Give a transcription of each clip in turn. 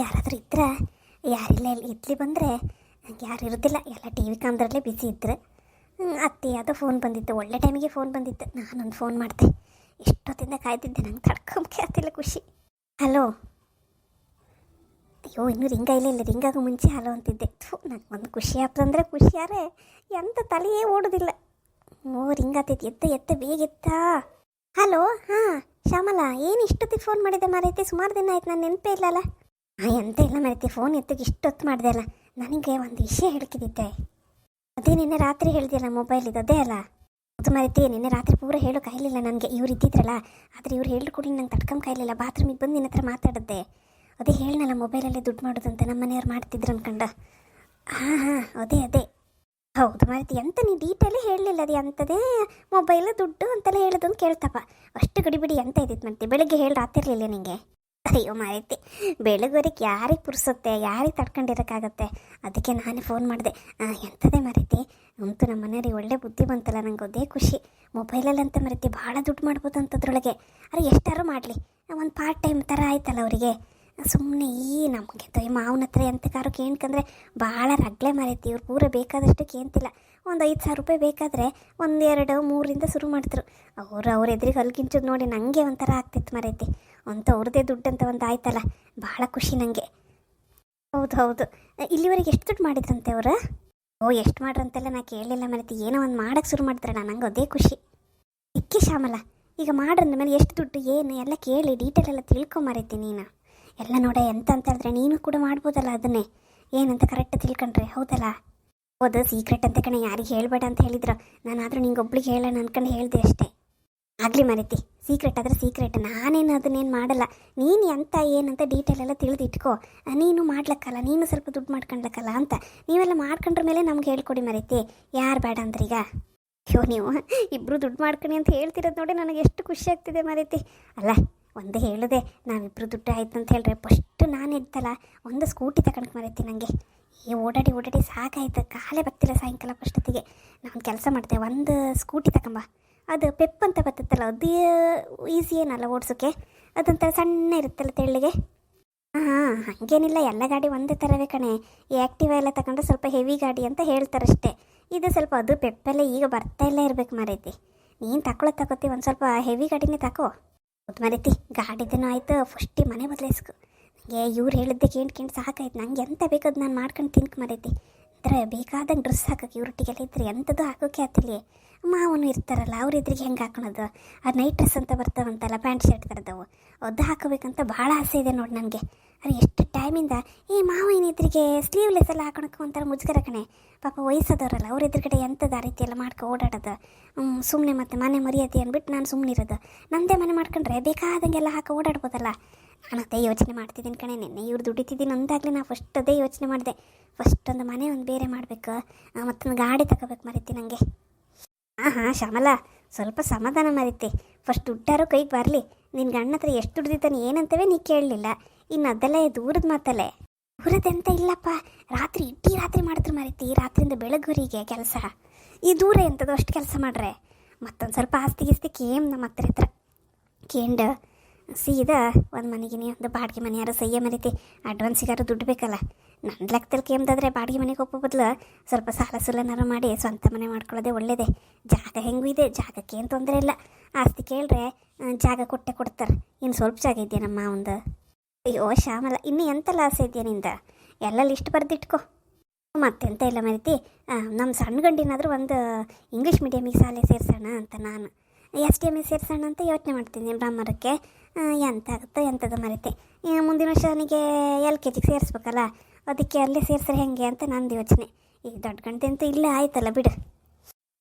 ಯಾರಾದರೂ ಇದ್ರೆ ಯಾರಿಲ್ಲ ಇಡ್ಲಿ ಬಂದರೆ ಯಾರು ಇರೋದಿಲ್ಲ, ಎಲ್ಲ ಟಿ ವಿ ಕಾಮ್ದ್ರಲ್ಲೇ ಬಿಸಿ ಇದ್ದರೆ. ಅತ್ತೆ ಅದು ಫೋನ್ ಬಂದಿತ್ತು, ಒಳ್ಳೆ ಟೈಮಿಗೆ ಫೋನ್ ಬಂದಿತ್ತು. ನಾನೊಂದು ಫೋನ್ ಮಾಡಿದೆ, ಎಷ್ಟೊತ್ತಿಂದ ಕಾಯ್ತಿದ್ದೆ, ನಂಗೆ ತಡ್ಕೊಂಬಕ್ಕೆ ಆಗ್ತಿಲ್ಲ ಖುಷಿ. ಹಲೋ, ಅಯ್ಯೋ ಇನ್ನೂ ರಿಂಗ ಇಲ್ಲ ರಿಂಗಾಗೂ ಮುಂಚೆ ಹಲೋ ಅಂತಿದ್ದೆ. ನಂಗೆ ಒಂದು ಖುಷಿ ಆಗ್ತದಂದರೆ ಖುಷಿಯಾರೆ ಎಂತ ತಲೆಯೇ ಓಡೋದಿಲ್ಲ. ಓ ರಿಂಗ್ ಆಗ್ತೈತಿ, ಎತ್ತ ಬೇಗ ಎತ್ತಾ. ಹಲೋ, ಹಾಂ ಶ್ಯಾಮಲಾ, ಏನು ಇಷ್ಟೊತ್ತಿಗೆ ಫೋನ್ ಮಾಡಿದೆ ಮಾರೈತಿ? ಸುಮಾರು ದಿನ ಆಯ್ತು, ನಾನು ನೆನಪೇ ಇಲ್ಲಲ್ಲ. ಹಾಂ ಎಂತ ಇಲ್ಲ ಮಾರೈತಿ, ಫೋನ್ ಎತ್ತಿಗೆ ಇಷ್ಟೊತ್ತು ಮಾಡಿದೆ ಅಲ್ಲ. ನನಗೆ ಒಂದು ವಿಷಯ ಹೇಳ್ಕಿದ್ದೆ, ಅದೇ ನಿನ್ನೆ ರಾತ್ರಿ ಹೇಳ್ದಿಲ್ಲ ಮೊಬೈಲ್ ಇದು, ಅದೇ ಅಲ್ಲ. ಅದು ಮಾರೈತಿ, ನಿನ್ನೆ ರಾತ್ರಿ ಪೂರ ಹೇಳೋ ಕಾಯಲಿಲ್ಲ ನನಗೆ. ಇವ್ರು ಇದ್ದಿದ್ರಲ್ಲ, ಆದರೆ ಇವ್ರು ಹೇಳಿ ಕೊಡಿ ನಂಗೆ ತಡ್ಕೊಂಡ್ ಕಾಯಲಿಲ್ಲ. ಬಾತ್ರೂಮಿಗೆ ಬಂದು ನಿನ್ನ ಹತ್ರ ಮಾತಾಡಿದ್ದೆ. ಅದೇ ಹೇಳನಲ್ಲ ಮೊಬೈಲಲ್ಲೇ ದುಡ್ಡು ಮಾಡೋದಂತ ನಮ್ಮ ಮನೆಯವ್ರು ಮಾಡ್ತಿದ್ರು ಅನ್ಕಂಡ. ಹಾಂ ಅದೇ ಹೌದು ಮಾರೈತಿ, ಎಂತ ನೀ ಡೀಟೇಲೇ ಹೇಳಲಿಲ್ಲ. ಅದು ಎಂಥದೇ ಮೊಬೈಲ್ ದುಡ್ಡು ಅಂತೆಲ್ಲ ಹೇಳೋದೊಂದು ಕೇಳ್ತಪ್ಪ. ಅಷ್ಟು ಗಡಿಬಿಡಿ ಎಂತ ಇದ್ದಿತ್ತು ಮತ್ತೆ ಬೆಳಗ್ಗೆ ಹೇಳಿ ರಾತಿರ್ಲಿಲ್ಲ ನಿನಗೆ? ಅಯ್ಯೋ ಮಾರೈತಿ, ಬೆಳಗ್ವರೆಗೆ ಯಾರಿಗೆ ಪುರ್ಸುತ್ತೆ, ಯಾರಿಗೆ ತಡ್ಕೊಂಡಿರೋಕ್ಕಾಗತ್ತೆ? ಅದಕ್ಕೆ ನಾನೇ ಫೋನ್ ಮಾಡಿದೆ. ಎಂಥದೇ ಮಾರೈತಿ, ಅಂತೂ ನಮ್ಮ ಮನೆಯವ್ರಿಗೆ ಒಳ್ಳೆ ಬುದ್ಧಿ ಬಂತಲ್ಲ, ನಂಗೆ ಅದೇ ಖುಷಿ. ಮೊಬೈಲಲ್ಲಂತ ಮಾರೈತಿ ಭಾಳ ದುಡ್ಡು ಮಾಡ್ಬೋದು ಅಂತದ್ರೊಳಗೆ. ಅರೆ ಎಷ್ಟಾರು ಮಾಡಲಿ, ಒಂದು ಪಾರ್ಟ್ ಟೈಮ್ ಥರ ಆಯ್ತಲ್ಲ ಅವರಿಗೆ. ಸುಮ್ಮನೆ ನಮಗೆ ಮಾವನ ಹತ್ರ ಎಂತಕ್ಕಾರು ಕೇಳ್ಕಂದ್ರೆ ಭಾಳ ರಗ್ಳೆ ಮಾರೈತಿ. ಇವ್ರು ಪೂರ ಬೇಕಾದಷ್ಟು ಕೇಂತಿಲ್ಲ. ಒಂದು 5,000 ರೂಪಾಯಿ ಬೇಕಾದರೆ 1, 2, 3ರಿಂದ ಶುರು ಮಾಡ್ತಾರೆ. ಅವ್ರ ಎದುರಿಗೆ ಹಲ್ಕಿಂಚೋದು ನೋಡಿ ನನಗೆ ಒಂಥರ ಆಗ್ತಿತ್ತು ಮಾರೈತಿ. ಅಂತ ಅವ್ರದ್ದೇ ದುಡ್ಡು ಅಂತ ಒಂದು ಆಯ್ತಲ್ಲ, ಭಾಳ ಖುಷಿ ನನಗೆ. ಹೌದು, ಇಲ್ಲಿವರೆಗೆ ಎಷ್ಟು ದುಡ್ಡು ಮಾಡಿದ್ರಂತೆ ಅವರು? ಎಷ್ಟು ಮಾಡ್ರಂತೆಲ್ಲ ನಾ ಕೇಳಲಿಲ್ಲ ಮಾರೈತಿ. ಏನೋ ಒಂದು ಮಾಡೋಕ್ಕೆ ಶುರು ಮಾಡಿದ್ರಲ್ಲ, ನಂಗೆ ಅದೇ ಖುಷಿ. ಇಕ್ಕೆ ಶ್ಯಾಮಲ, ಈಗ ಮಾಡ್ರಂದ ಮೇಲೆ ಎಷ್ಟು ದುಡ್ಡು ಏನು ಎಲ್ಲ ಕೇಳಿ ಡೀಟೇಲ್ ಎಲ್ಲ ತಿಳ್ಕೊಂಬರೈತಿ ನೀನು ಎಲ್ಲ. ನೋಡ ಎಂತ ಅಂತ ಹೇಳಿದ್ರೆ ನೀನು ಕೂಡ ಮಾಡ್ಬೋದಲ್ಲ ಅದನ್ನೇ, ಏನಂತ ಕರೆಕ್ಟ್ ತಿಳ್ಕೊಂಡ್ರೆ. ಹೌದಲ್ಲ? ಹೌದು, ಸೀಕ್ರೆಟ್ ಅಂತ ಕಣೆ, ಯಾರಿಗೆ ಹೇಳಬೇಡ ಅಂತ ಹೇಳಿದ್ರು. ನಾನಾದರೂ ನಿಂಗೆ ಒಬ್ಳಿಗೆ ಹೇಳೋಣ ಅನ್ಕೊಂಡು ಹೇಳಿದೆ ಅಷ್ಟೇ. ಆಗಲಿ ಮರೀತಿ, ಸೀಕ್ರೆಟ್ ಆದರೆ ಸೀಕ್ರೆಟ್, ನಾನೇನು ಅದನ್ನೇನು ಮಾಡಲ್ಲ. ನೀನು ಎಂತ ಏನಂತ ಡೀಟೇಲ್ ಎಲ್ಲ ತಿಳಿದಿಟ್ಕೋ. ನೀನು ಮಾಡ್ಲಕ್ಕಲ್ಲ, ನೀನು ಸ್ವಲ್ಪ ದುಡ್ಡು ಮಾಡ್ಕೊಂಡ್ಲಕ್ಕಲ್ಲ ಅಂತ. ನೀವೆಲ್ಲ ಮಾಡ್ಕೊಂಡ್ರ ಮೇಲೆ ನಮ್ಗೆ ಹೇಳ್ಕೊಡಿ ಮರೀತಿ, ಯಾರು ಬೇಡ ಅಂದ್ರೆ ಈಗ. ಅಯ್ಯೋ ನೀವು ಇಬ್ಬರು ದುಡ್ಡು ಮಾಡ್ಕೊಳಿ ಅಂತ ಹೇಳ್ತಿರೋದು ನೋಡಿ ನನಗೆ ಎಷ್ಟು ಖುಷಿ ಆಗ್ತಿದೆ ಮರೀತಿ. ಅಲ್ಲ ಒಂದೇ ಹೇಳಿದೆ, ನಾವಿಬ್ಬರು ದುಡ್ಡು ಆಯ್ತು ಅಂತ ಹೇಳ್ರೆ ಫಸ್ಟು ನಾನು ಇದ್ದಲ್ಲ ಒಂದು ಸ್ಕೂಟಿ ತಗೊಂಡು ಮರೀತಿ. ನನಗೆ ಓಡಾಡಿ ಸಾಕಾಯ್ತು, ಕಾಲೇ ಬರ್ತಿಲ್ಲ ಸಾಯಂಕಾಲ ಫಸ್ಟೊತ್ತಿಗೆ. ನಾನು ಕೆಲಸ ಮಾಡ್ತೆ, ಒಂದು ಸ್ಕೂಟಿ ತಗೊಂಬ. ಅದು ಪೆಪ್ ಅಂತ ಬರ್ತತ್ತಲ್ಲ, ಅದು ಈಸಿ ಏನಲ್ಲ ಓಡಿಸೋಕ್ಕೆ. ಅದೊಂಥರ ಸಣ್ಣ ಇರುತ್ತಲ್ಲ ತೆಳ್ಳಿಗೆ. ಹಾಂ ಹಾಗೇನಿಲ್ಲ, ಎಲ್ಲ ಗಾಡಿ ಒಂದೇ ಥರವೇ ಕಣೆ. ಈ ಆ್ಯಕ್ಟಿವಾ ಎಲ್ಲ ತಗೊಂಡ್ರೆ ಸ್ವಲ್ಪ ಹೆವಿ ಗಾಡಿ ಅಂತ ಹೇಳ್ತಾರಷ್ಟೇ. ಇದು ಸ್ವಲ್ಪ ಅದು ಪೆಪ್ಪಲ್ಲೇ ಈಗ ಬರ್ತಾ ಇಲ್ಲ ಇರಬೇಕು ಮಾರೈತಿ. ನೀನು ತಗೊಳ್ಳಿ ಒಂದು ಸ್ವಲ್ಪ ಹೆವಿ ಗಾಡಿನೇ ತಗೋ. ಹೌದು ಮರೀತಿ, ಗಾಡಿದೇನೋ ಆಯಿತು, ಫಸ್ಟಿ ಮನೆ ಬದಲಾಯಿಸ್ಕು. ನನಗೆ ಇವ್ರು ಹೇಳಿದ್ದೆ ಕೇಂಟ್ ಸಾಕಾಯ್ತು. ನಂಗೆ ಎಂತ ಬೇಕದು ನಾನು ಮಾಡ್ಕೊಂಡು ತಿನ್ಕ ಮರೈತಿ. ಅಂದರೆ ಬೇಕಾದಂಗೆ ಡ್ರೆಸ್ ಹಾಕೋಕೆ ಇವ್ರೊಟ್ಟಿಗೆಲ್ಲ ಇದ್ರೆ ಎಂಥದ್ದು ಹಾಕೋಕೆ ಆಗ್ತಿಲ್ಲ. ಮಾವನು ಇರ್ತಾರಲ್ಲ, ಅವ್ರ ಎದುರಿಗೆ ಹೆಂಗೆ ಹಾಕೊಳೋದು? ಅದು ನೈಟ್ ಡ್ರೆಸ್ ಅಂತ ಬರ್ತಾವಂತಲ್ಲ, ಪ್ಯಾಂಟ್ ಶರ್ಟ್ ಥರದವು, ಅದು ಹಾಕೋಬೇಕಂತ ಭಾಳ ಆಸೆ ಇದೆ ನೋಡಿ ನನಗೆ. ಅದು ಎಷ್ಟು ಟೈಮಿಂದ ಮಾವ ಏನಿದ್ರಿಗೆ ಸ್ಲೀವ್ಲೆಸ್ ಎಲ್ಲ ಹಾಕೊಳಕ್ಕೆ ಒಂಥರ ಮುಜುಗರ ಕಣೆ. ಪಾಪ ವಯಸ್ಸಾದವರಲ್ಲ, ಅವ್ರ ಎದುರುಗಡೆ ಎಂಥದ್ದು ಆ ರೀತಿ ಎಲ್ಲ ಮಾಡ್ಕೊ ಓಡಾಡೋದು. ಸುಮ್ಮನೆ ಮತ್ತೆ ಮನೆ ಮರ್ಯಾದೆ ಅಂದ್ಬಿಟ್ಟು ನಾನು ಸುಮ್ಮನೆ ಇರೋದು. ನಮ್ಮದೇ ಮನೆ ಮಾಡ್ಕೊಂಡ್ರೆ ಬೇಕಾದಂಗೆಲ್ಲ ಹಾಕಿ ಓಡಾಡ್ಬೋದಲ್ಲ. ನಾನು ಅದೇ ಯೋಚನೆ ಮಾಡ್ತಿದ್ದೀನಿ ಕಣೆ. ನಿನ್ನೆ ಇವ್ರು ದುಡಿತಿದ್ದೀನಿ ಅಂದಾಗಲೇ ನಾನು ಫಸ್ಟ್ ಅದೇ ಯೋಚನೆ ಮಾಡಿದೆ. ಫಸ್ಟ್ ಒಂದು ಮನೆ ಒಂದು ಬೇರೆ ಮಾಡಬೇಕು, ಮತ್ತೊಂದು ಗಾಡಿ ತಗೋಬೇಕು ಮರೀತಿ ನನಗೆ. ಹಾಂ ಶ್ಯಾಮಲಾ, ಸ್ವಲ್ಪ ಸಮಾಧಾನ ಮರೀತಿ. ಫಸ್ಟ್ ದುಡ್ಡಾರೋ ಕೈಗೆ ಬರಲಿ. ನಿನ್ನ ಗಂಡ ಹತ್ರ ಎಷ್ಟು ದುಡ್ದಿದ್ದಾನೆ ಏನಂತವೇ ನೀ ಕೇಳಲಿಲ್ಲ. ಇನ್ನು ಅದೆಲ್ಲ ದೂರದ ಮಾತಲ್ಲೇ. ದೂರದಂತ ಇಲ್ಲಪ್ಪ, ಇಡೀ ರಾತ್ರಿ ಮಾಡ್ತಾರೆ ಮರೀತಿ. ರಾತ್ರಿಯಿಂದ ಬೆಳಗ್ವರಿಗೆ ಕೆಲಸ. ಈ ದೂರ ಎಂಥದ್ದು ಅಷ್ಟು ಕೆಲಸ ಮಾಡ್ರೆ. ಮತ್ತೊಂದು ಸ್ವಲ್ಪ ಆಸ್ತಿ ಕೇಮ್ ನಮ್ಮ ಹತ್ರ ಕೇಂಡ ಸೀದಾ ಒಂದು ಮನೆಗೆ ಒಂದು ಬಾಡಿಗೆ ಮನೆ ಯಾರು ಸಹ್ಯ ಮರೀತಿ. ಅಡ್ವಾನ್ಸಿಗಾರು ದುಡ್ಡು ಬೇಕಲ್ಲ. ನನ್ನ ಲೆಕ್ಕದಲ್ಲಿ ಕೇಮ್ದಾದ್ರೆ ಬಾಡಿಗೆ ಮನೆಗೆ ಹೋಗೋ ಬದಲು ಸ್ವಲ್ಪ ಸಾಲನಾರು ಮಾಡಿ ಸ್ವಂತ ಮನೆ ಮಾಡ್ಕೊಳ್ಳೋದೇ ಒಳ್ಳೇದೇ. ಜಾಗ ಹೆಂಗೂ ಇದೆ, ಜಾಗಕ್ಕೆ ಏನು ತೊಂದರೆ ಇಲ್ಲ. ಆಸ್ತಿ ಕೇಳ್ರೆ ಜಾಗ ಕೊಡ್ತಾರೆ. ಇನ್ನು ಸ್ವಲ್ಪ ಜಾಗ ಇದೆಯಾ ನಮ್ಮ ಮಾವಂದು? ಅಯ್ಯೋ ಶ್ಯಾಮಲ, ಇನ್ನೂ ಎಂತೆಲ್ಲ ಆಸೆ ಇದೆಯಾ ನಿಂದ? ಎಲ್ಲ ಲಿಸ್ಟ್ ಬರೆದಿಟ್ಕೊ. ಮತ್ತೆಂತ ಇಲ್ಲ ಮರೀತಿ, ನಮ್ಮ ಸಣ್ಣ ಗಂಡಿನಾದರೂ ಒಂದು ಇಂಗ್ಲೀಷ್ ಮೀಡಿಯಮಿಗೆ ಶಾಲೆ ಸೇರಿಸೋಣ ಅಂತ ನಾನು. STM ಸೇರಿಸೋಣ ಅಂತ ಯೋಚನೆ ಮಾಡ್ತೀನಿ. ಬ್ರಾಹ್ಮಣಕ್ಕೆ ಎಂತ ಆಗುತ್ತೋ ಎಂಥದ್ದು ಮರೀತಿ. ಮುಂದಿನ ವರ್ಷ ನನಗೆ LKGಗೆ ಸೇರಿಸ್ಬೇಕಲ್ಲ, ಅದಕ್ಕೆ ಅಲ್ಲೇ ಸೇರಿಸ್ರೆ ಹೆಂಗೆ ಅಂತ ನಂದು ಯೋಚನೆ. ಈಗ ದೊಡ್ಡ ಗಂಟೆ ಇಲ್ಲ ಆಯ್ತಲ್ಲ ಬಿಡು.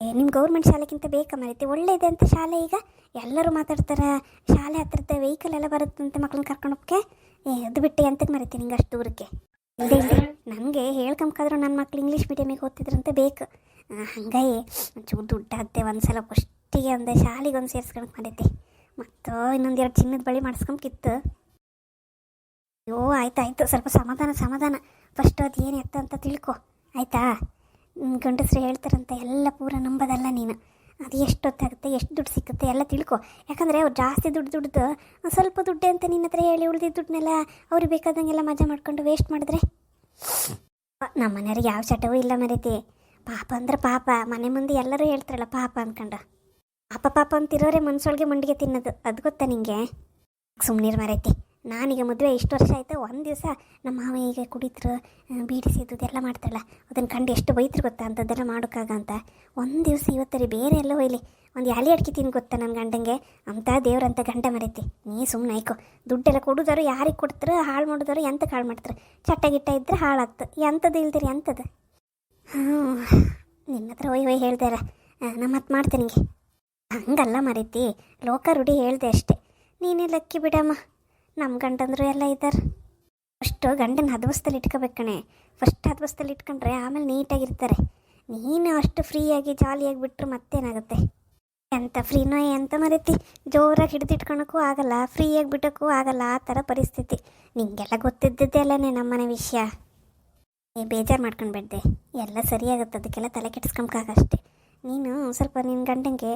ನಿಮ್ಮ ಗೌರ್ಮೆಂಟ್ ಶಾಲೆಗಿಂತ ಬೇಕಾ ಮರೀತಿ? ಒಳ್ಳೆ ಇದೆ ಅಂತ ಶಾಲೆ. ಈಗ ಎಲ್ಲರೂ ಮಾತಾಡ್ತಾರೆ, ಶಾಲೆ ಹತ್ರದ ವೆಹಿಕಲ್ ಎಲ್ಲ ಬರುತ್ತಂತೆ ಮಕ್ಳನ್ನ ಕರ್ಕೊಂಡು ಹೋಗಕ್ಕೆ. ಅದು ಬಿಟ್ಟು ಎಂತಕ್ಕೆ ಮರೀತಿ ನಿಂಗೆ ಅಷ್ಟು ದೂರಕ್ಕೆ? ಇಲ್ಲದೆ ನನಗೆ ಹೇಳ್ಕೊಂಬಕಾದ್ರೂ ನನ್ನ ಮಕ್ಳು ಇಂಗ್ಲೀಷ್ ಮೀಡಿಯಮಿಗೆ ಓದ್ತಿದ್ರಂತೆ ಬೇಕು. ಹಂಗಾಗಿ ಒಂಚೂರು ದುಡ್ಡು ಆಗುತ್ತೆ. ಒಂದು ಸಲ ಫಸ್ಟಿಗೆ ಒಂದು ಶಾಲೆಗೆ ಒಂದು ಸೇರಿಸ್ಕೊಳಕ್ಕೆ ಮಾಡೈತಿ. ಮತ್ತು ಇನ್ನೊಂದು 2 ಚಿನ್ನದ ಬಳಿ ಮಾಡಿಸ್ಕೊಂಬಿತ್ತು. ಅಯ್ಯೋ ಆಯ್ತು, ಸ್ವಲ್ಪ ಸಮಾಧಾನ. ಫಸ್ಟ್ ಅದು ಏನು ಎತ್ತ ಅಂತ ತಿಳ್ಕೊ ಆಯಿತಾ? ಗಂಡಸ್ರು ಹೇಳ್ತಾರಂತ ಎಲ್ಲ ಪೂರ ನಂಬೋದಲ್ಲ ನೀನು. ಅದು ಎಷ್ಟೊತ್ತಾಗುತ್ತೆ, ಎಷ್ಟು ದುಡ್ಡು ಸಿಗುತ್ತೆ ಎಲ್ಲ ತಿಳ್ಕೊ. ಯಾಕಂದರೆ ಅವ್ರು ಜಾಸ್ತಿ ದುಡ್ದು ಸ್ವಲ್ಪ ದುಡ್ಡೆ ಅಂತ ನಿನ್ನ ಹತ್ರ ಹೇಳಿ ಉಳಿದಿದ್ದ ದುಡ್ಡನ್ನೆಲ್ಲ ಅವ್ರಿಗೆ ಬೇಕಾದಂಗೆಲ್ಲ ಮಜಾ ಮಾಡ್ಕೊಂಡು ವೇಸ್ಟ್ ಮಾಡಿದ್ರೆ ನಮ್ಮ ಮನೆಯವ್ರಿಗೆ ಯಾವ ಚಟವೂ ಇಲ್ಲ ಮರೀತಿ. ಪಾಪ ಅಂದ್ರೆ ಪಾಪ, ಮನೆ ಮುಂದೆ ಎಲ್ಲರೂ ಹೇಳ್ತಾರಲ್ಲ ಪಾಪ ಅಂದ್ಕೊಂಡು. ಪಾಪ ಅಂತಿರೋರೆ ಮನ್ಸೊಳಗೆ ಮಂಡಿಗೆ ತಿನ್ನೋದು, ಅದು ಗೊತ್ತಾ ನಿಂಗೆ? ಸುಮ್ಮನಿರು ಮರೈತಿ. ನಾನೀಗ ಮದುವೆ ಇಷ್ಟು ವರ್ಷ ಆಯಿತು, ಒಂದು ದಿವಸ ನಮ್ಮ ಮಾವ ಈಗ ಕುಡಿದ್ರು ಬೀಡಿ ಸೇದೋದೆಲ್ಲ ಮಾಡ್ತಾರಲ್ಲ, ಅದನ್ನು ಕಂಡು ಎಷ್ಟು ಬೈತ್ರು ಗೊತ್ತಾ ಅಂಥದ್ದೆಲ್ಲ ಮಾಡೋಕ್ಕಾಗ ಅಂತ. ಒಂದು ದಿವಸ ಇವತ್ತರಿ ಬೇರೆ ಎಲ್ಲ ಹೋಯ್ಲಿ ಒಂದು ಎಲೆ ಅಡ್ಕೆ ತಿನ್ನು ಗೊತ್ತಾ ನನ್ನ ಗಂಡಂಗೆ, ಅಂಥ ದೇವ್ರಂತ ಗಂಡ ಮರೈತಿ. ನೀ ಸುಮ್ಮನೆ ಆಯ್ಕೊ. ದುಡ್ಡೆಲ್ಲ ಕೊಡೋದಾರು ಯಾರಿಗೆ ಕೊಡ್ತಾರೆ, ಹಾಳು ಮಾಡೋದಾರು ಎಂತಕ್ಕೆ ಹಾಳು ಮಾಡ್ತಾರೆ? ಚಟ್ಟ ಗಿಟ್ಟ ಇದ್ದರೆ ಹಾಳಾಗ್ತು, ಎಂಥದ್ದು ಇಲ್ದಿರಿ ಎಂಥದ್ದು. ನಿನ್ನ ಹತ್ರ ಒಯ್ ಹೇಳ್ದಾರ ನಮ್ಮ ಮತ್ತೆ ಮಾಡ್ತೇನೆ ನಿಂಗೆ. ಹಂಗಲ್ಲ ಮರೈತಿ, ಲೋಕ ರೂಢಿ ಹೇಳ್ದೆ ಅಷ್ಟೇ. ನೀನೇ ಲಕ್ಕಿ ಬಿಡಮ್ಮ, ನಮ್ಮ ಗಂಡಂದ್ರು ಎಲ್ಲ ಇದ್ದಾರೆ. ಫಸ್ಟು ಗಂಡನ ಹದವಸ್ತಲ್ಲಿ ಇಟ್ಕೋಬೇಕಣೆ. ಫಸ್ಟ್ ಹದವಸ್ತಲ್ಲಿ ಇಟ್ಕೊಂಡ್ರೆ ಆಮೇಲೆ ನೀಟಾಗಿರ್ತಾರೆ. ನೀನು ಅಷ್ಟು ಫ್ರೀಯಾಗಿ ಜಾಲಿಯಾಗಿ ಬಿಟ್ಟರು ಮತ್ತೇನಾಗುತ್ತೆ? ಎಂಥ ಫ್ರೀನೋ ಎಂತ ಮರೀತಿ, ಜೋರಾಗಿ ಹಿಡಿದಿಟ್ಕೊಳಕ್ಕೂ ಆಗಲ್ಲ, ಫ್ರೀಯಾಗಿ ಬಿಟ್ಟೋಕ್ಕೂ ಆಗಲ್ಲ, ಆ ಥರ ಪರಿಸ್ಥಿತಿ. ನಿಂಗೆಲ್ಲ ಗೊತ್ತಿದ್ದದ್ದೇ ಅಲ್ಲನೇ ನಮ್ಮನೆ ವಿಷಯ. ಬೇಜಾರು ಮಾಡ್ಕೊಂಡ್ಬೇಡ್ದೆ, ಎಲ್ಲ ಸರಿಯಾಗುತ್ತೆ, ಅದಕ್ಕೆಲ್ಲ ತಲೆ ಕೆಡಿಸ್ಕೊಂಬಕಾಗಷ್ಟೆ. ನೀನು ಸ್ವಲ್ಪ ನಿನ್ನ ಗಂಡಂಗೆ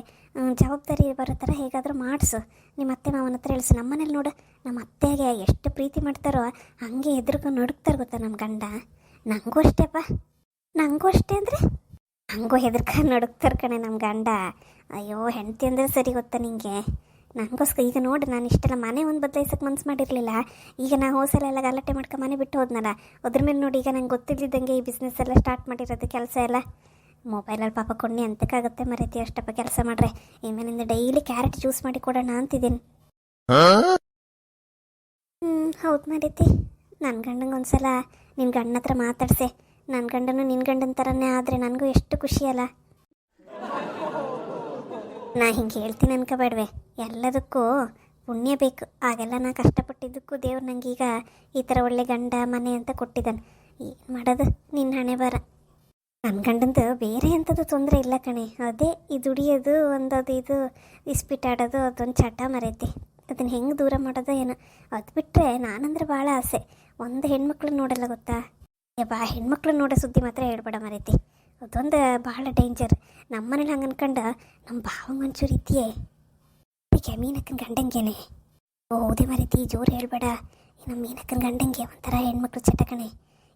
ಜವಾಬ್ದಾರಿ ಬರೋ ಥರ ಹೇಗಾದರೂ ಮಾಡಿಸು. ನಿಮ್ಮ ಅತ್ತೆ ಮಾವನ ಹತ್ರ ಹೇಳಿಸು. ನಮ್ಮ ಮನೇಲಿ ನೋಡು, ನಮ್ಮ ಅತ್ತೆಗೆ ಎಷ್ಟು ಪ್ರೀತಿ ಮಾಡ್ತಾರೋ ಹಂಗೆ ಎದುರ್ಕೊಂಡು ನಡುಕ್ತಾರೆ ಗೊತ್ತಾ ನಮ್ಮ ಗಂಡ. ನನಗೂ ಅಷ್ಟೇಪ್ಪ, ನನಗೂ ಅಷ್ಟೇ ಅಂದರೆ ಹಂಗೂ ಹೆದರ್ಕೊಂಡು ನಡುಕ್ತಾರೆ ಕಣೆ ನಮ್ಮ ಗಂಡ. ಅಯ್ಯೋ ಹೆಂಡತಿ ಅಂದರೆ ಸರಿ ಗೊತ್ತಾ ನಿಂಗೆ. ನನಗೋಸ್ಕರ ಈಗ ನೋಡಿ, ನಾನು ಇಷ್ಟೆಲ್ಲ ಮನೆ ಒಂದು ಬದಲಾಯಿಸೋಕೆ ಮನ್ಸು ಮಾಡಿರಲಿಲ್ಲ. ಈಗ ನಾ ಹೋಸಲ ಎಲ್ಲ ಗಲಾಟೆ ಮಾಡ್ಕೊಂಡು ಮನೆ ಬಿಟ್ಟು ಹೋದ್ನಲ್ಲ, ಅದ್ರ ಮೇಲೆ ನೋಡಿ ಈಗ ನಂಗೆ ಗೊತ್ತಿದ್ದಂಗೆ ಈ ಬಿಸ್ನೆಸ್ ಎಲ್ಲ ಸ್ಟಾರ್ಟ್ ಮಾಡಿರೋದು, ಕೆಲಸ ಎಲ್ಲ ಮೊಬೈಲಲ್ಲಿ ಪಾಪ ಕೊಂಡಿ ಅಂತಕ್ಕಾಗುತ್ತೆ ಮರೈತಿ. ಅಷ್ಟಪ್ಪ ಕೆಲಸ ಮಾಡ್ರೆ ಇನ್ಮೇಲಿಂದ ಡೈಲಿ ಕ್ಯಾರೆಟ್ ಜ್ಯೂಸ್ ಮಾಡಿ ಕೊಡೋಣ ಅಂತಿದ್ದೀನಿ. ಹೌದು ಮರೈತಿ. ನನ್ನ ಗಂಡಂಗೆ ಒಂದ್ಸಲ ನಿನ್ನ ಗಂಡನ ಹತ್ರ ಮಾತಾಡ್ಸೆ. ನನ್ನ ಗಂಡನು ನಿನ್ನ ಗಂಡನ ಥರನೇ ಆದರೆ ನನಗೂ ಎಷ್ಟು ಖುಷಿ ಅಲ್ಲ. ನಾ ಹಿಂಗೆ ಹೇಳ್ತೀನಿ ಅನ್ಕೋಬೇಡ್ವೆ, ಎಲ್ಲದಕ್ಕೂ ಪುಣ್ಯ ಬೇಕು. ಆಗೆಲ್ಲ ನಾ ಕಷ್ಟಪಟ್ಟಿದ್ದಕ್ಕೂ ದೇವ್ರು ನನಗೀಗ ಈ ಥರ ಒಳ್ಳೆ ಗಂಡ ಮನೆ ಅಂತ ಕೊಟ್ಟಿದ್ದಾನೆ. ಏನು ಮಾಡೋದು, ನಿನ್ನ ಹಣೆ ಬರ. ನನ್ನ ಗಂಡಂದು ಬೇರೆ ಅಂಥದ್ದು ತೊಂದರೆ ಇಲ್ಲ ಕಣೆ, ಅದೇ ಈ ದುಡಿಯೋದು ಒಂದದು ಇದು ಇಸ್ಪಿಟ್ಟಾಡೋದು ಅದೊಂದು ಚಟ ಮರೈತಿ. ಅದನ್ನು ಹೆಂಗೆ ದೂರ ಮಾಡೋದು ಏನೋ. ಅದು ಬಿಟ್ಟರೆ ನಾನಂದ್ರೆ ಭಾಳ ಆಸೆ, ಒಂದು ಹೆಣ್ಮಕ್ಳು ನೋಡಲ್ಲ ಗೊತ್ತಾ? ಹೆಣ್ಮಕ್ಳು ನೋಡೋ ಸುದ್ದಿ ಮಾತ್ರ ಹೇಳ್ಬೇಡ ಮರೈತಿ, ಅದೊಂದು ಭಾಳ ಡೇಂಜರ್. ನಮ್ಮ ಮನೇಲಿ ಹಂಗೆ ಅನ್ಕೊಂಡು ನಮ್ಮ ಭಾವಂಗೆ ಒಂಚೂರು ಇದೆಯೇ ಮೀನಕ್ಕನ ಗಂಡಂಗೇನೆ. ಹೌದೇ ಮರೈತಿ, ಜೋರು ಹೇಳ್ಬೇಡ. ನಮ್ಮ ಮೀನಕ್ಕನ ಗಂಡಂಗೆ ಒಂಥರ ಹೆಣ್ಮಕ್ಳು ಚಟ ಕಣೆ.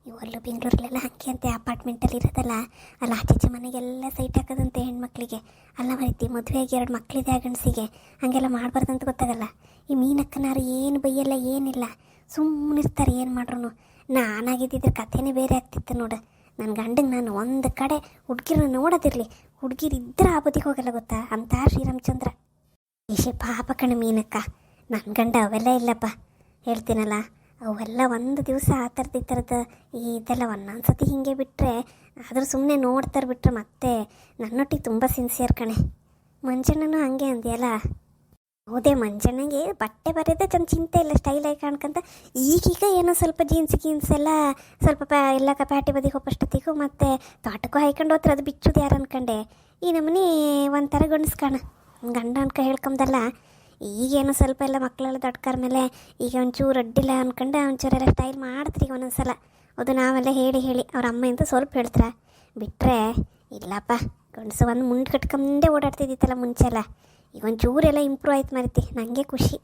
ಇವಲ್ಲೂ ಬೆಂಗಳೂರಲ್ಲೆಲ್ಲ ಹಾಕಿ ಅಂತೆ ಅಪಾರ್ಟ್ಮೆಂಟಲ್ಲಿ ಇರೋದಲ್ಲ, ಅಲ್ಲಿ ಆಚೀಚೆ ಮನೆಗೆಲ್ಲ ಸೈಟ್ ಹಾಕೋದಂತೆ ಹೆಣ್ಮಕ್ಳಿಗೆ. ಅಲ್ಲ ಮರೀತಿ, ಮದುವೆಯಾಗಿ 2 ಮಕ್ಕಳಿದೆ ಆ ಗಂಡಸಿಗೆ, ಹಾಗೆಲ್ಲ ಮಾಡಬಾರ್ದಂತ ಗೊತ್ತಾಗಲ್ಲ. ಈ ಮೀನಕ್ಕನಾರು ಏನು ಬೈಯಲ್ಲ ಏನಿಲ್ಲ, ಸುಮ್ಮನಿರ್ತಾರೆ ಏನು ಮಾಡ್ರು. ನಾನಾಗಿದ್ದಿದ್ರೆ ಕಥೆನೇ ಬೇರೆ ಆಗ್ತಿತ್ತು ನೋಡು. ನನ್ನ ಗಂಡಂಗೆ ನಾನು ಒಂದು ಕಡೆ ಹುಡುಗಿರನ್ನ ನೋಡೋದಿರಲಿ, ಹುಡುಗಿರಿದ್ದರೆ ಆ ಬದಿಗೆ ಹೋಗಲ್ಲ ಗೊತ್ತಾ, ಅಂತ ಶ್ರೀರಾಮಚಂದ್ರ. ಏಷೆ ಪಾಪ ಕಣ ಮೀನಕ್ಕ, ನನ್ನ ಗಂಡ ಅವೆಲ್ಲ ಇಲ್ಲಪ್ಪ, ಹೇಳ್ತೀನಲ್ಲ ಅವೆಲ್ಲ. ಒಂದು ದಿವಸ ಆ ಥರದ್ದು ಇದೆಲ್ಲ ಒಂದೊಂದು ಸತಿ ಹೀಗೆ ಬಿಟ್ಟರೆ, ಆದರೂ ಸುಮ್ಮನೆ ನೋಡ್ತಾರೆ ಬಿಟ್ಟರೆ ಮತ್ತೆ ನನ್ನೊಟ್ಟಿಗೆ ತುಂಬ ಸಿನ್ಸಿಯರ್ ಕಣೆ. ಮಂಜಣ್ಣನೂ ಹಂಗೆ ಅಂದ್ಯಲ್ಲ. ಹೌದೇ, ಮಂಜಣ್ಣಗೆ ಬಟ್ಟೆ ಬರೋದೇ ಚಂದ ಚಿಂತೆ ಇಲ್ಲ, ಸ್ಟೈಲಾಗಿ ಕಾಣ್ಕಂತ. ಈಗೀಗ ಏನೋ ಸ್ವಲ್ಪ ಜೀನ್ಸ್ ಎಲ್ಲ ಸ್ವಲ್ಪ ಎಲ್ಲ ಪ್ಯಾಟಿ ಬದಿಗೆ ಹೋಗೋಷ್ಟೊತ್ತಿಗೂ ಮತ್ತೆ ತೋಟಕ್ಕೂ ಹಾಯ್ಕೊಂಡು ಹೋದ್ರೆ ಅದು ಬಿಚ್ಚೋದು ಯಾರು ಅನ್ಕೊಂಡೆ. ಈ ನಮ್ಮನೆ ಒಂಥರ ಗಂಡಸ್ಕಾಣ ಗಂಡ ಅನ್ಕ ಹೇಳ್ಕೊಂಬದಲ್ಲ. ಈಗೇನೋ ಸ್ವಲ್ಪ ಎಲ್ಲ ಮಕ್ಕಳೆಲ್ಲ ದೊಡ್ಡಕಾರ ಮೇಲೆ ಈಗ ಒಂಚೂರು ಅಡ್ಡಿಲ್ಲ ಅಂದ್ಕೊಂಡು ಒಂಚೂರೆಲ್ಲ ಸ್ಟೈಲ್ ಮಾಡ್ತೀರಿ ಈಗ ಒಂದೊಂದು ಸಲ. ಅದು ನಾವೆಲ್ಲ ಹೇಳಿ ಅವ್ರ ಅಮ್ಮ ಅಂತ ಸ್ವಲ್ಪ ಹೇಳ್ತಾರೆ. ಬಿಟ್ಟರೆ ಇಲ್ಲಪ್ಪ, ಗಂಡಸು ಒಂದು ಮುಂದೆ ಕಟ್ಕೊಂಡೇ ಓಡಾಡ್ತಿದ್ದಿತ್ತಲ್ಲ ಮುಂಚೆಲ್ಲ. ಈಗ ಒಂಚೂರೆಲ್ಲ ಇಂಪ್ರೂವ್ ಆಯ್ತು ಮರೈತಿ, ನನಗೆ ಖುಷಿ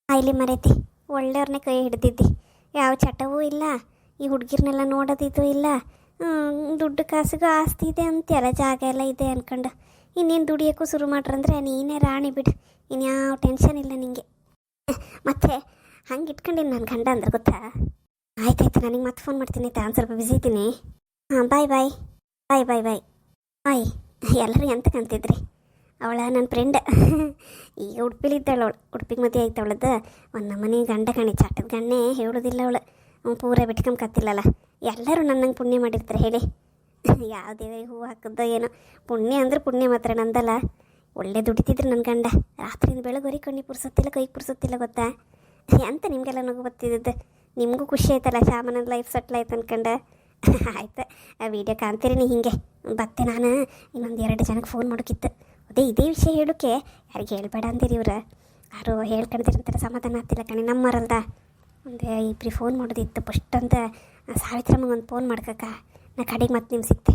ಆಯ್ಲಿ ಮರೈತಿ. ಒಳ್ಳೆಯವ್ರನ್ನೇ ಕೈ ಹಿಡ್ದಿದ್ದಿ, ಯಾವ ಚಟವೂ ಇಲ್ಲ, ಈ ಹುಡುಗಿರ್ನೆಲ್ಲ ನೋಡೋದಿದ್ದು ಇಲ್ಲ. ದುಡ್ಡು ಕಾಸಿಗೂ ಆಸ್ತಿ ಇದೆ ಅಂತೆಲ್ಲ, ಜಾಗ ಎಲ್ಲ ಇದೆ ಅಂದ್ಕೊಂಡು ಇನ್ನೇನು ದುಡಿಯೋಕ್ಕೂ ಶುರು ಮಾಡ್ರಂದ್ರೆ ನೀನೇ ರಾಣಿ ಬಿಡು, ಇನ್ಯಾವ ಟೆನ್ಷನ್ ಇಲ್ಲ ನಿಂಗೆ. ಮತ್ತೆ ಹಂಗೆ ಇಟ್ಕೊಂಡಿನಿ ನನ್ನ ಗಂಡ ಅಂದ್ರೆ ಗೊತ್ತಾ. ಆಯ್ತಾಯ್ತು, ನನಗೆ ಮತ್ತೆ ಫೋನ್ ಮಾಡ್ತೀನಿ ಆಯ್ತಾ, ಒಂದು ಸ್ವಲ್ಪ ಬಿಸಿ ಇದ್ದೀನಿ. ಹಾಂ, ಬಾಯ್ ಬಾಯ್ ಬಾಯ್ ಬಾಯ್ ಬಾಯ್ ಬಾಯ್. ಎಲ್ಲರೂ ಎಂತ ಕಾಣ್ತಿದ್ರಿ? ಅವಳ ನನ್ನ ಫ್ರೆಂಡ್, ಈಗ ಉಡುಪಿಲಿದ್ದಾಳೆ ಅವಳು. ಉಡುಪಿಗೆ ಮದುವೆ ಆಯ್ತು ಅವಳದ್ದು. ಒಂದು ನಮ್ಮನೆ ಗಂಡ ಕಣಿ, ಚಟದ ಗಣ್ಣೆ ಹೇಳೋದಿಲ್ಲ ಅವಳು. ಪೂರ ಬಿಟ್ಕೊಂಬಕತ್ತಿಲ್ಲಲ್ಲ. ಎಲ್ಲರೂ ನನ್ನಂಗೆ ಪುಣ್ಯ ಮಾಡಿರ್ತಾರೆ ಹೇಳಿ. ಯಾವ ದೇವರಿಗೆ ಹೂವು ಹಾಕಿದ್ದೋ ಏನೋ. ಪುಣ್ಯ ಅಂದ್ರೆ ಪುಣ್ಯ ಮಾತ್ರ ನಂದಲ್ಲ. ಒಳ್ಳೆ ದುಡಿತಿದ್ರು ನನ್ನ ಗಂಡ. ರಾತ್ರಿಯಿಂದ ಬೆಳಗೋರಿ ಕಣ್ಣಿ ಪುರ್ಸೊತ್ತಿಲ್ಲ, ಕೈಗೆ ಪುರ್ಸೊತ್ತಿಲ್ಲ ಗೊತ್ತಾ. ಅಂತ ನಿಮಗೆಲ್ಲ ನಗು ಗೊತ್ತಿದ್ದದ್ದು. ನಿಮಗೂ ಖುಷಿ ಆಯ್ತಲ್ಲ, ಶಾಮನ ಲೈಫ್ ಸೆಟ್ಲ್ ಆಯ್ತು ಅಂದ್ಕೊಂಡು. ಆಯ್ತು, ಆ ವಿಡಿಯೋ ಕಾಣ್ತೀರಿ ನೀ ಹಿಂಗೆ ಬತ್ತೆ. ನಾನು ಇನ್ನೊಂದು 2 ಜನಕ್ಕೆ ಫೋನ್ ಮಾಡೋಕ್ಕಿತ್ತು. ಇದೇ ವಿಷಯ ಹೇಳೋಕ್ಕೆ ಯಾರಿಗೆ ಹೇಳ್ಬೇಡ ಅಂತೀರಿ ಇವ್ರು. ಯಾರು ಹೇಳ್ಕೊಂಡಿರಂತಾರೆ, ಸಮಾಧಾನ ಆಗ್ತಿಲ್ಲ ಕಣೆ ನಮ್ಮರಲ್ದ. ಒಂದು 2 ಫೋನ್ ಮಾಡೋದಿತ್ತು. ಫಸ್ಟ್ ಅಂತ ಸಾವಿತ್ರಮ್ಮಂಗೆ ಒಂದು ಫೋನ್ ಮಾಡ್ಕಕ್ಕ, ನಾ ಕಡೆಗೆ ಮತ್ತೆ ನಿಮ್ಗೆ ಸಿಗ್ತೆ.